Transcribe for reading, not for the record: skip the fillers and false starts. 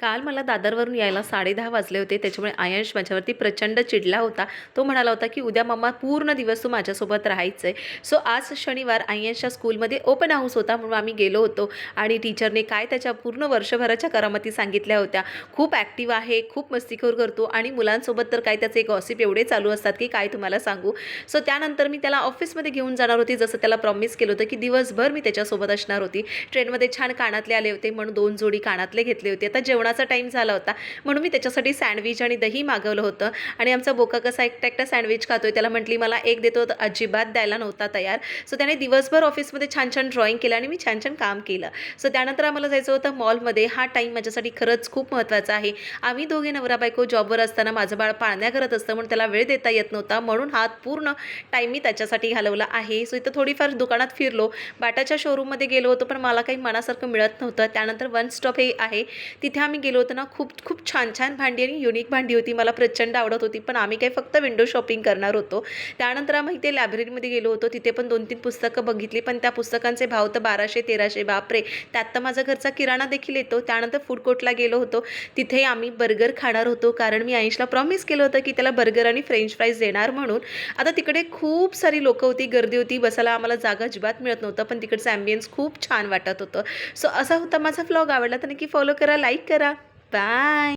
काल मला दादरवरून यायला 10:30 वाजले होते. त्याच्यामुळे आयंश माझ्यावरती प्रचंड चिडला होता. तो म्हणाला होता, की "उद्या मम्मा पूर्ण दिवस तू माझ्यासोबत राहायचं आहे." सो आज शनिवार आयंशच्या स्कूलमध्ये ओपन हाऊस होता म्हणून आम्ही गेलो होतो आणि टीचरने काय त्याच्या पूर्ण वर्षभराच्या करामती सांगितल्या होत्या. खूप ॲक्टिव्ह आहे, खूप मस्तीखोर करतो आणि मुलांसोबत तर काय त्याचे गॉसिप एवढे चालू असतात, की काय तुम्हाला सांगू. सो त्यानंतर मी त्याला ऑफिसमध्ये घेऊन जाणार होती. जसं त्याला प्रॉमिस केलं होतं, की दिवसभर मी त्याच्यासोबत असणार होती. ट्रेनमध्ये छान कानातले आले होते म्हणून 2 जोडी कानातले घेतले होते. आता जेवणाचा टाईम झाला होता म्हणून मी त्याच्यासाठी सँडविच आणि दही मागवलं होतं आणि आमचा बोका कसा एकटा एकटा सँडविच खातोय त्याला म्हटली मला एक देतो तर अजिबात द्यायला नव्हता तयार. सो त्याने दिवसभर ऑफिसमध्ये छान छान ड्रॉइंग केलं आणि मी छान छान काम केलं. सो त्यानंतर आम्हाला जायचं होतं मॉलमध्ये. हा टाईम माझ्यासाठी खरंच खूप महत्त्वाचा आहे. आम्ही दोघे नवरा बायको जॉबवर असताना माझं बाळ पाळण्या करत असतं म्हणून त्याला वेळ देता येत नव्हता म्हणून हा पूर्ण टाईम मी त्याच्यासाठी घालवला आहे. सो इथं थोडीफार दुकानात फिरलो. बाटाच्या शोरूममध्ये गेलो होतो पण मला काही मनासारखं मिळत नव्हतं. त्यानंतर वन स्टॉप हे आहे तिथे आम्ही गेलो होतो ना, खूप खूप छान छान भांडी आणि युनिक भांडी होती. मला प्रचंड आवडत होती. पण आम्ही काही फक्त विंडो शॉपिंग करणार होतो. त्यानंतर आम्ही इथे लायब्ररीमध्ये गेलो होतो. तिथे पण 2-3 पुस्तकं बघितली. पण त्या पुस्तकांचे भाव तर 1200-1300 बापरे! त्यात तर माझा घरचा किराणा देखील येतो. त्यानंतर फूड कोर्टला गेलो होतो. तिथे आम्ही बर्गर खाणार होतो. कारण मी आयुषला प्रॉमिस केलं होतं, की त्याला बर्गर आणि फ्रेंच फ्राईज देणार म्हणून. आता तिकडे खूप सारी लोकं होती, गर्दी होती. बसायला आम्हाला जागा अजिबात मिळत नव्हतं. पण तिकडचं ॲम्बियन्स खूप छान वाटत होतं. सो असा होता माझा व्लॉग. आवडला तर नक्की फॉलो करा, लाईक करा. बाय.